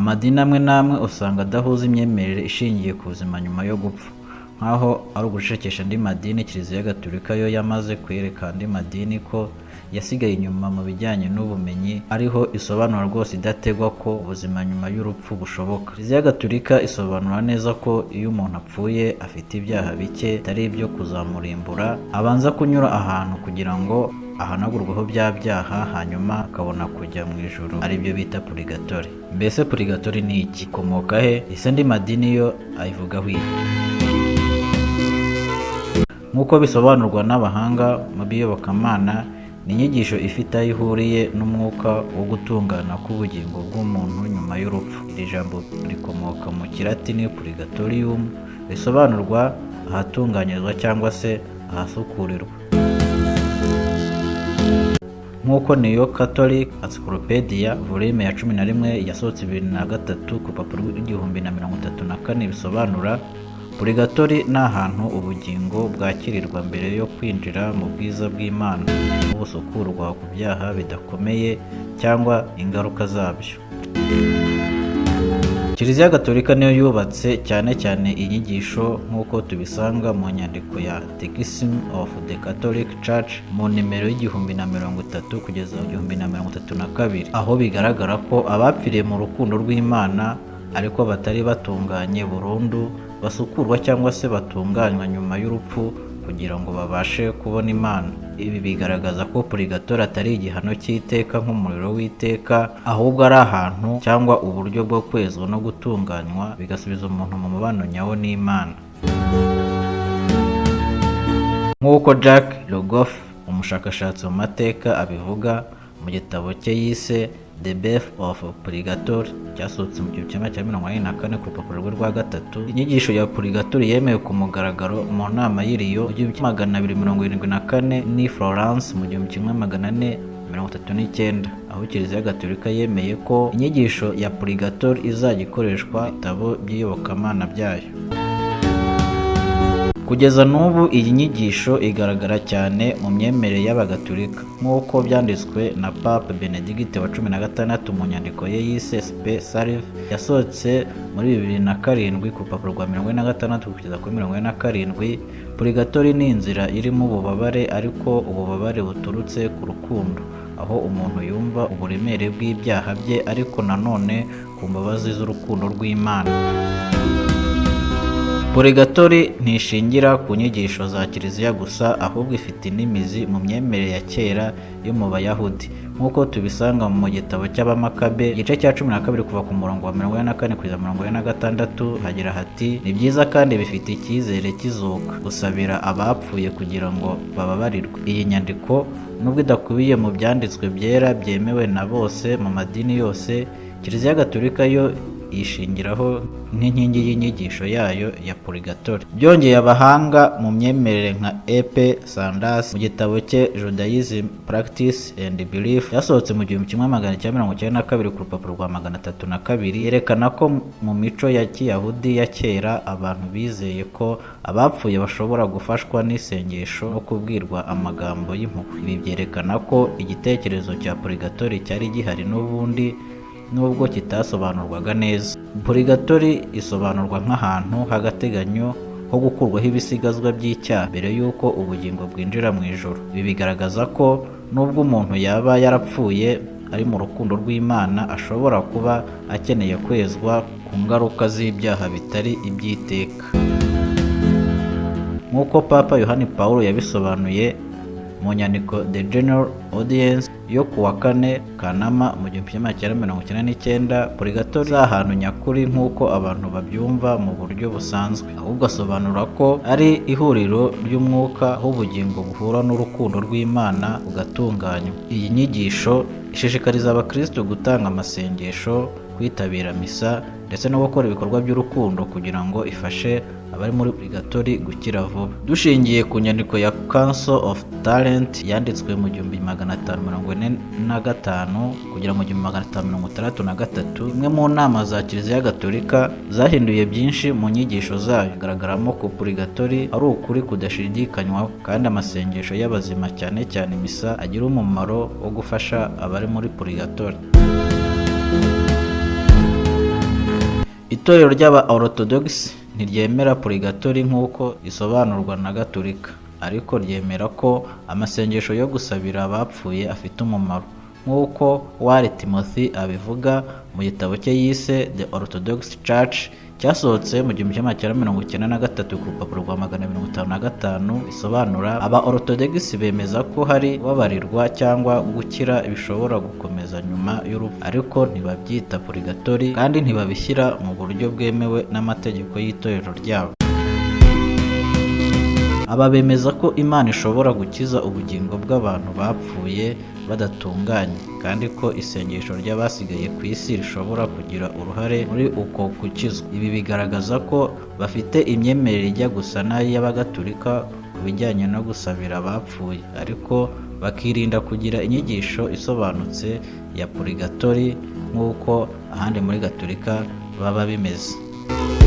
Amadini amwe n'amwe usanga adahuza imyemerere ishingiye ku buzima nyuma yo gupfa, nk'aho ari ugucecekesha andi madini. Kiliziya Gatolika yo yamaze kwereka andi madini ko yasigaye inyuma mu bijyanye n'ubumenyi, ariho isobanura rwose idategwa ko ubuzima nyuma y'urupfu bushoboka. Kiliziya Gatolika isobanura neza ko iyo umuntu apfuye afite ibyaha bike atari ibyo kuzamurimbura, abanza kunyura ahantu kugira ngo ahanagurweho bya byaha, hanyuma akabona kujya mu ijuru, aribyo bita purigatori. Mbese purigatori ni iki? Ikomoka he? Ese andi madini yo ayivugaho iki? Nk'uko bisobanurwa n'abahanga mu by'iyobokamana, ni inyigisho ifite aho ihuriye n'umwuka wo gutungana k'ubugingo bw'umuntu nyuma y'urupfu. Iri jambo rikomoka mu kilatini purgatorium, risobanurwa ahatunganyirizwa cyangwa se ahasukurirwa. Nk'uko New Catholic Encyclopedia volume ya 11 yasohotse 2003 ku rupapuro rw'1034 bisobanura, purigatori ni ahantu ubugingo bwakirirwa mbere yo kwinjira mu bwiza bw'Imana, busukurwa ku byaha bidakomeye cyangwa ingaruka zabyo. Kiliziya Gatolika niyo yubatse cyane cyane inyigisho nk'uko tubisanga mu nyandiko ya Catechism of the Catholic Church mu nimero y'1030 kugeza 1032, aho bigaragara ko abapfiriye mu rukundo rw'Imana ariko batari batunganye burundu basukurwa cyangwa se batunganywa nyuma y'urupfu kugira ngo babashe kubona Imana. Ibi bigaragaza ko purigatori atari igihano cy'iteka nk'umuriro w'iteka, ahubwo ari ahantu cyangwa uburyo bwo kwezwa no gutunganywa bigasubiza umuntu mu mubano nyawo n'Imana. Nk'uko Jack Rogoff, umushakashatsi mu mateka, abivuga mu gitabo cye yise The Birth of Purgatory, cyasohotse mu 1944 ku rupapuro rwe rwa 3, inyigisho ya purigatori yemewe ku mugaragaro mu nama y'Iriyo 1274 ni Florence mu 1439, aho Kiliziya Gatolika yemeye ko inyigisho ya purigatori izajya ikoreshwa mu bitabo by'iyobokamana byayo. Kugeza n'ubu iyi nyigisho igaragara cyane mu myemerere y'Abagatolika, nk'uko byanditswe na Papa Benedict wa 16 mu nyandiko ye yise Spe Salve, yasohotse muri 2007 ku rupapuro rwa 46 kugeza kuri 47. Purigatori ni inzira irimo ububabare, ariko ububabare buturutse ku rukundo, aho umuntu yumva uburemere bw'ibyaha bye ariko nanone ku mbabazi z'urukundo rw'Imana. Purigatori ntishingira ku nyigisho za Kiliziya gusa, ahubwo ifite n'imizi mu myemerere ya kera yo mu Bayahudi, nk'uko tubisanga mu gitabo cy'Abamakabe igice cya 12 kuva ku murongo wa 44 kugeza 46, hagira hati: ni byiza kandi bifite icyizere cy'izuka gusabira abapfuye kugira ngo bababarirwe. Iyi nyandiko nubwo idakubiye mu byanditswe byera byemewe na bose mu madini yose, Kiliziya Gatolika yo yishingiraho nk'inkingi y'inyigisho yayo ya purigatori. Byongeye, abahanga mu myemerere nka E.P. Sanders mu gitabo cye Judaism Practice and Belief yasohotse mu 1992 ku rupapuro rwa 302, yerekana ko mu mico ya Kiyahudi ya kera abantu bizeye ko abapfuye bashobora gufashwa n'isengesho no kubwirwa amagambo y'impuhwe. Ibi byerekana ko igitekerezo cya purigatori cyari gihari n'ubundi, nubwo kitasobanurwaga neza. Purigatori isobanurwa nk'ahantu h'agateganyo ho gukurwaho ibisigazwa by'icyaha mbere y'uko ubugingo bwinjira mu ijuru. Ibi bigaragaza ko nubwo umuntu yaba yarapfuye ari mu rukundo rw'Imana, ashobora kuba akeneye kwezwa ku ngaruka z'ibyaha bitari iby'iteka. Nk'uko Papa Yohani Pawulo yabisobanuye mu nyandiko The General Audience yo ku wa 4 Kanama mu 1999, purigatori si ahantu nyakuri nk'uko abantu babyumva mu buryo busanzwe, ahubwo asobanura ko ari ihuriro ry'umwuka w'ubugingo buhura n'urukundo rw'Imana bugatunganywa. Iyi nyigisho ishishikariza abakristo gutanga amasengesho, kwitabira misa ndetse no gukora ibikorwa by'urukundo kugira ngo ifashe abari muri purigatori gukira vuba. Dushingiye ku nyandiko ya Council of Talent yanditswe mu 1545 kugera mu 1563, imwe mu nama za Kiliziya Gatolika zahinduye byinshi mu nyigisho zayo. Igaragaramo ko purigatori ari ukuri kudashidikanywaho, kandi amasengesho y'abazima cyane cyane misa agira umumaro wo gufasha abari muri purigatori. Itorero ry'aba Orthodox ntiryemera purigatori nk'uko isobanurwa na Gatolika, ariko ryemera ko amasengesho yo gusabira abapfuye afite umumaro, nk'uko Wari Timothy abivuga mu gitabo cye yise The Orthodox Church cyasohotse mu 1993 ku rupapuro rwa 255. Bisobanura aba Orthodox bemeza ko hari kubabarirwa cyangwa gukira bishobora gukomeza nyuma y'urupfu, ariko ntibabyita purigatori kandi ntibabishyira mu buryo bwemewe n'amategeko y'itorero ryabo. Aba bemeza ko Imana ishobora gukiza ubugingo bw'abantu bapfuye badatunganye, kandi ko isengesho ry'abasigaye ku isi rishobora kugira uruhare muri uko gukizwa. Ibi bigaragaza ko bafite imyemerere ijya gusa n'iy'Abagatolika ku bijyanye no gusabira abapfuye, ariko bakirinda kugira inyigisho isobanutse ya purigatori nk'uko ahandi muri Gatolika baba bimeze.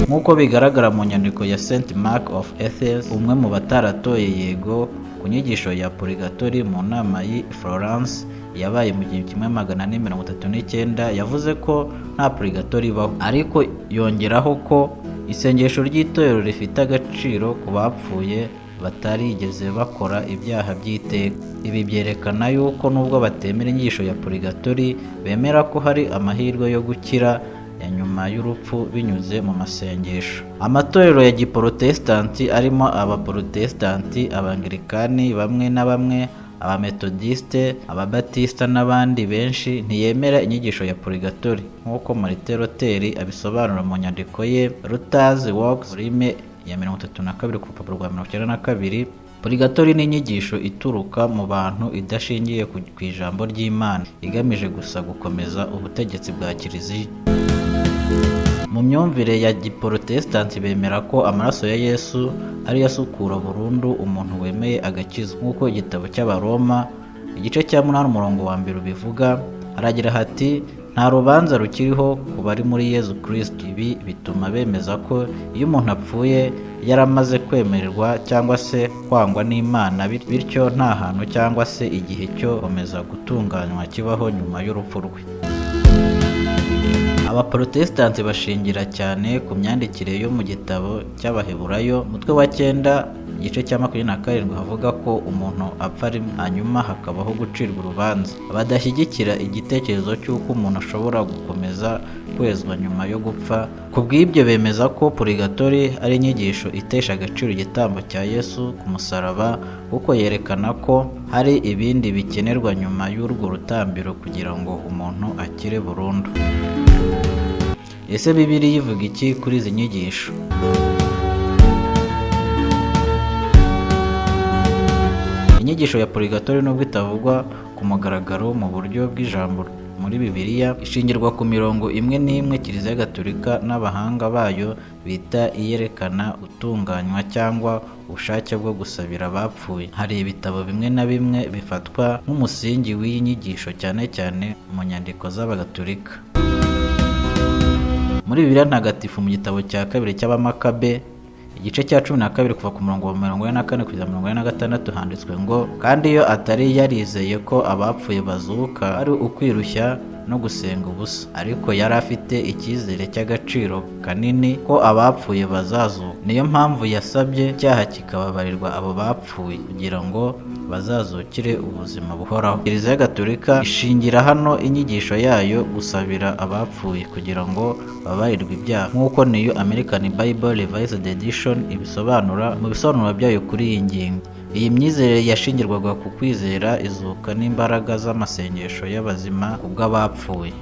Nk'uko bigaragara mu nyandiko ya St. Mark of Athens, umwe mu bataratoye yego ku nyigisho ya purigatori mu nama y'i Florence yabaye mu 1439, yavuze ko nta purigatori ibaho, ariko yongeraho ko isengesho ry'itorero rifite agaciro ku bapfuye batarigeze bakora ibyaha by'iteka. Ibi byerekana yuko nubwo batemera inyigisho ya purigatori, bemera ko hari amahirwe yo gukira ya nyuma y'urupfu binyuze mu masengesho. Amatorero ya giprotesitanti arimo abaprotesitanti, abangilikani bamwe na bamwe, abametodiste, ababatista n'abandi benshi ntiyemera inyigisho ya purigatori, nk'uko Martin Luther abisobanura mu nyandiko ye Luther's Works volume ya 32 ku rupapuro rwa 92. Purigatori ni inyigisho ituruka mu bantu idashingiye ku ijambo ry'Imana, igamije gusa gukomeza ubutegetsi bwa Kiliziya. Mu myumvire ya giprotesitanti bemera ko amaraso ya Yesu ariyo asukura burundu umuntu wemeye agakizwa, nk'uko igitabo cy'Abaroma igice cya 8 umurongo wa 1 bivuga. Haragira hati nta rubanza rukiriho ku bari muri Yesu Kristo. Ibi bituma bemeza ko iyo umuntu apfuye yaramaze kwemererwa cyangwa se kwangwa n'Imana, bityo nta hantu cyangwa se igihe cyo komeza gutunganywa kibaho nyuma y'urupfu rwe. Abaprotesitanti bashingira cyane ku myandikire yo mu gitabo cy'Abaheburayo umutwe wa 9 igice cya 27 havuga ko umuntu apfa rimwe hanyuma hakabaho gucirwa urubanza. Badashyigikira igitekerezo cy'uko umuntu ashobora gukomeza kwezwa nyuma yo gupfa. Ku bw'ibyo bemeza ko purigatori ari inyigisho itesha agaciro igitambo cya Yesu ku musaraba, kuko yerekana ko hari ibindi bikenerwa nyuma y'urwo rutambiro kugira ngo umuntu akire burundu. Ese Bibiliya ivuga iki kuri izi nyigisho? Inyigisho ya purigatori nubwo itavugwa ku mugaragaro mu buryo bw'ijambo muri Bibiliya, ishingirwa ku mirongo imwe n'imwe Kiliziya Gatolika n'abahanga bayo bita iyerekana utunganywa cyangwa ubushake bwo gusabira abapfuye. Hari ibitabo bimwe na bimwe bifatwa nk'umusingi w'iyi nyigisho, cyane cyane mu nyandiko z'Abagatolika. Muri Bibiliya Ntagatifu mu gitabo cya 2 cy'Abamakabe igice cya 12 kuva ku murongo wa 44 kugeza 46 handitswe ngo, kandi iyo atari yarizeye ko abapfuye bazuka ari ukwirushya no gusenga ubusa, ariko yari afite icyizere cy'agaciro kanini ko abapfuye bazazuka. Niyo mpamvu yasabye icyaha kikababarirwa abo bapfuye kugira ngo bazazukire ubuzima buhoraho. Kiliziya Gatolika ishingira hano inyigisho yayo gusabira abapfuye kugira ngo babarirwe ibyaha, nk'uko New American Bible Revised Edition ibisobanura mu bisobanuro byayo kuri iyi ngingo. Iyi myizerere yashingirwaga ku kwizera izuka n'imbaraga z'amasengesho y'abazima ku bw'abapfuye.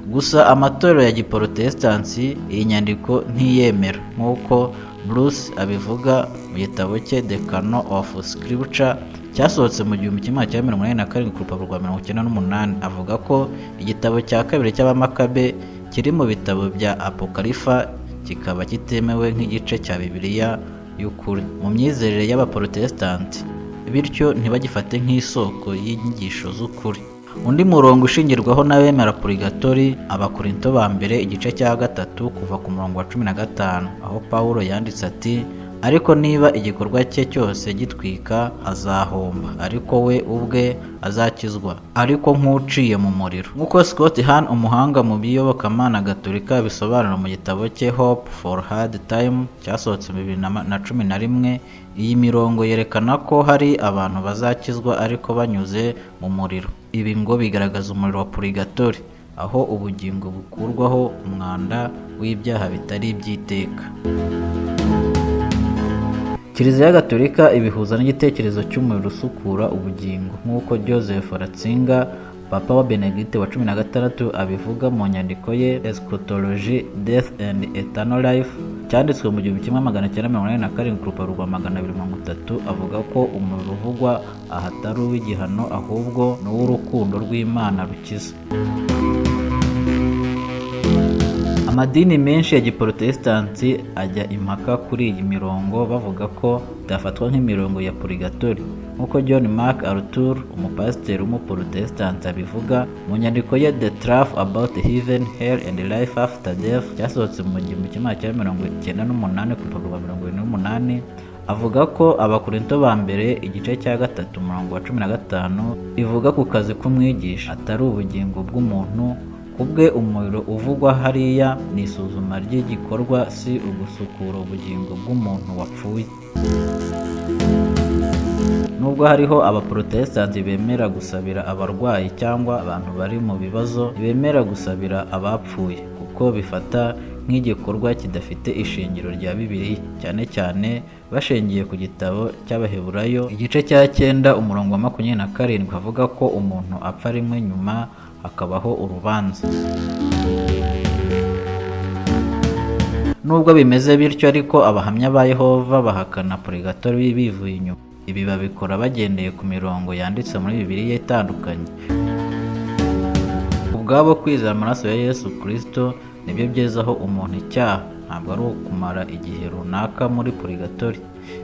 Gusa amatorero ya giprotesitanti iyi nyandiko ntiyemera, nk'uko Bruce abivuga mu gitabo cye The Canon of Scripture cyasohotse mu 1987 ku rupapuro rwa 98. Avuga ko igitabo cya 2 cy'Abamakabe kiri mu bitabo bya Apokalifa, kikaba kitemewe nk'igice cya Bibiliya y'ukuri mu myizerere y'Abaprotesitanti, bityo ntibagifate nk'isoko y'inyigisho z'ukuri. Undi murongo ushingirwaho n'abemera purigatori, Abakorinto ba mbere igice cya 3 kuva ku murongo wa 15, aho Pawulo yanditse ati, ariko niba igikorwa cye cyose gitwika azahomba, ariko we ubwe azakizwa ariko nk'uciye mu muriro. Nk'uko Scott Hahn, umuhanga mu by'iyobokamana gatolika, bisobanura mu gitabo cye Hope for Hard Time cyasohotse mu 2011, iyi mirongo yerekana ko hari abantu bazakizwa ariko banyuze mu muriro. Ibi ngo bigaragaza umuriro wa purigatori, aho ubugingo bukurwaho umwanda w'ibyaha bitari iby'iteka. Kiliziya Gatolika ibihuza n'igitekerezo cy'umuriro usukura ubugingo, nk'uko Joseph Ratzinger, Papa wa Benedict wa 16 abivuga mu nyandiko ye Eschatology, Death and Eternal Life, cyanditswe mu 1987 ku rupapuro rwa 230. Avuga ko umuriro uvugwa aha atari uw'igihano, ahubwo ni uw'urukundo rw'Imana rukiza. Amadini menshi ya giprotestanti ajya impaka kuri iyi mirongo, bavuga ko itafatwa nk'imirongo ya purigatori, nk'uko John MacArthur, umupasiteri w'umuprotestanti abivuga mu nyandiko ye The Truth About Heaven, Hell and Life After Death, cyasohotse mu 1998 ku rupapuro rwa 28. Avuga ko Abakorinto ba mbere igice cya 3 umurongo wa 15 ivuga ku kazi k'umwigisha atari ubugingo bw'umuntu. Ubwe umuriro uvugwa hariya ni isuzuma ry'igikorwa, si ugusukura ubugingo bw'umuntu wapfuye. Nubwo hariho abaprotestanti bemera gusabira abarwayi cyangwa abantu bari mu bibazo, bemera gusabira abapfuye kuko bifata nk'igikorwa kidafite ishingiro rya Bibiliya, cyane cyane bashingiye ku gitabo cy'Abaheburayo igice cya 9 umurongo wa 27 havuga ko umuntu apfa rimwe nyuma hakabaho urubanza. Nubwo bimeze bityo ariko abahamya ba Yehova bahakana purigatori bivuye inyuma. Ibi babikora bagendeye ku mirongo yanditse muri Bibiliya itandukanye. Ubwabo kwizera amaraso ya Yesu Kristo nibyo byezaho umuntu icyaha, ntabwo ari ukumara igihe runaka muri purigatori.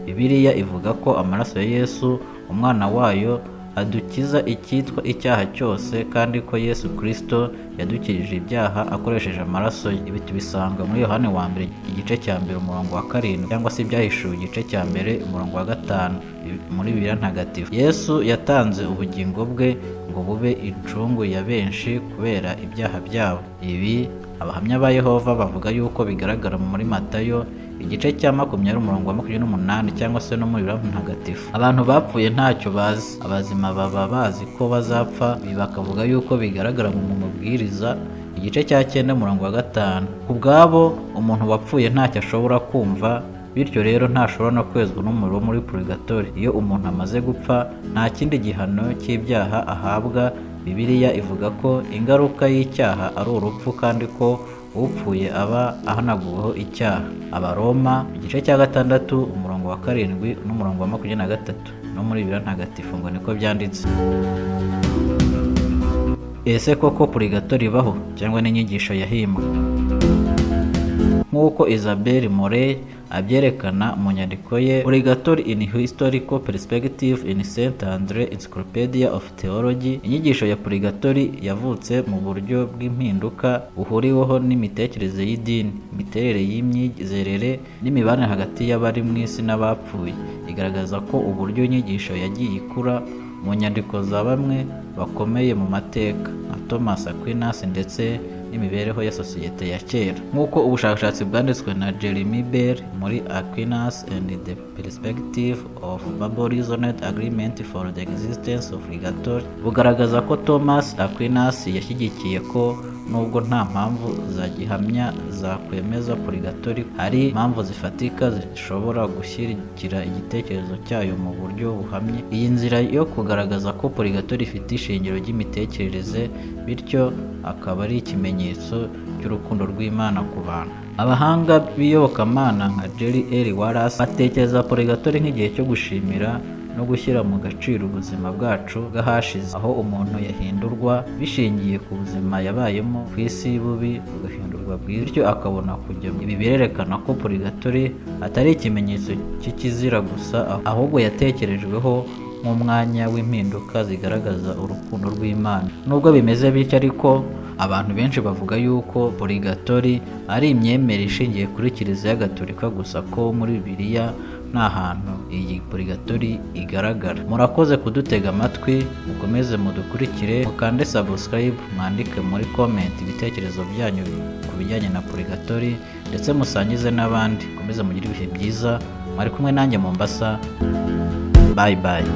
Bibiliya ivuga ko amaraso ya Yesu umwana wayo adukiza icyitwa icyaha cyose, kandi ko Yesu Kristo yadukirije ibyaha akoresheje amaraso ye. Ibi tubisanga muri Yohane wa mbere igice cya 1 umurongo wa 7, cyangwa se Ibyahishuwe igice cya 1 umurongo wa 5 muri Bibiliya ntagatifu. Yesu yatanze ubugingo bwe ngo bube incungu ya benshi kubera ibyaha byabo. Ibi abahamya ba Yehova bavuga yuko bigaragara muri Matayo igice cya 20 umurongo wa 28, cyangwa se no muri Bibiliya ntagatifu. Abantu bapfuye ntacyo bazi, abazima baba bazi ko bazapfa. Ibi bakavuga yuko bigaragara mu mubwiriza igice cya 9 umurongo wa 5. Ubwabo umuntu wapfuye ntacyo ashobora kumva, bityo rero ntashobora no kwezwa n'umuriro muri purigatori. Iyo umuntu amaze gupfa nta kindi gihano cy'ibyaha ahabwa. Bibiliya ivuga ko ingaruka y'icyaha ari urupfu, kandi ko upfuye aba ahanaguweho icyaha. Abaroma igice cya 6 umurongo wa 7 n'umurongo wa 23 no muri Bibiliya ntagatifu ngo niko byanditse. Ese koko purigatori ibaho cyangwa n'inyigisho yahimbwe? Nk'uko Isabelle Morey abyerekana mu nyandiko ye Purgatory in Historical Perspective in St. Andre Encyclopedia of Theology, inyigisho ya purigatori yavutse mu buryo bw'impinduka buhuriweho n'imitekerereze y'idini, imiterere y'imyizerere n'imibanire hagati y'abari mu isi n'abapfuye. Igaragaza ko uburyo inyigisho yagiye ikura mu nyandiko za bamwe bakomeye mu mateka nka Thomas Aquinas ndetse n'imibereho ya sosiyete ya kera. Nk'uko ubushakashatsi bwanditswe na Jeremy Bell muri Aquinas and the Perspective of Bible-Reasoned Agreement for the Existence of Purgatory bugaragaza ko Thomas Aquinas yashyigikiye ko nubwo nta mpamvu za gihamya zakwemeza purigatori, hari impamvu zifatika zishobora gushyigikira igitekerezo cyayo mu buryo buhamye. Iyi nzira yo kugaragaza ko purigatori ifite ishingiro ry'imitekerereze, bityo akaba ari ikimenyetso cy'urukundo rw'Imana ku bantu. Abahanga b'iyobokamana nka Jerry L. Wallace batekereza purigatori nk'igihe cyo gushimira no gushyira mu gaciro ubuzima bwacu bw'ahashize, aho umuntu yahindurwa bishingiye ku buzima yabayemo ku isi bubi bugahindurwa bwiza, bityo akabona kujya. Ibi birerekana ko purigatori atari ikimenyetso cy'ikizira gusa, ahubwo yatekerejweho nk'umwanya w'impinduka zigaragaza urukundo rw'Imana. Nubwo bimeze bityo ariko Abantu benshi bavuga yuko purigatori ari imyemerere ishingiye kuri Kiliziya Gatolika gusa, ko muri Bibiliya nta hantu iyi purigatori igaragara. Murakoze kudutega amatwi, mukomeze mudukurikire, mukande subscribe, mwandike muri comment ibitekerezo byanyu ku bijyanye na purigatori, ndetse musangize n'abandi. Mukomeze mugire ibihe byiza, mwari kumwe nanjye Mombasa. Bye bye.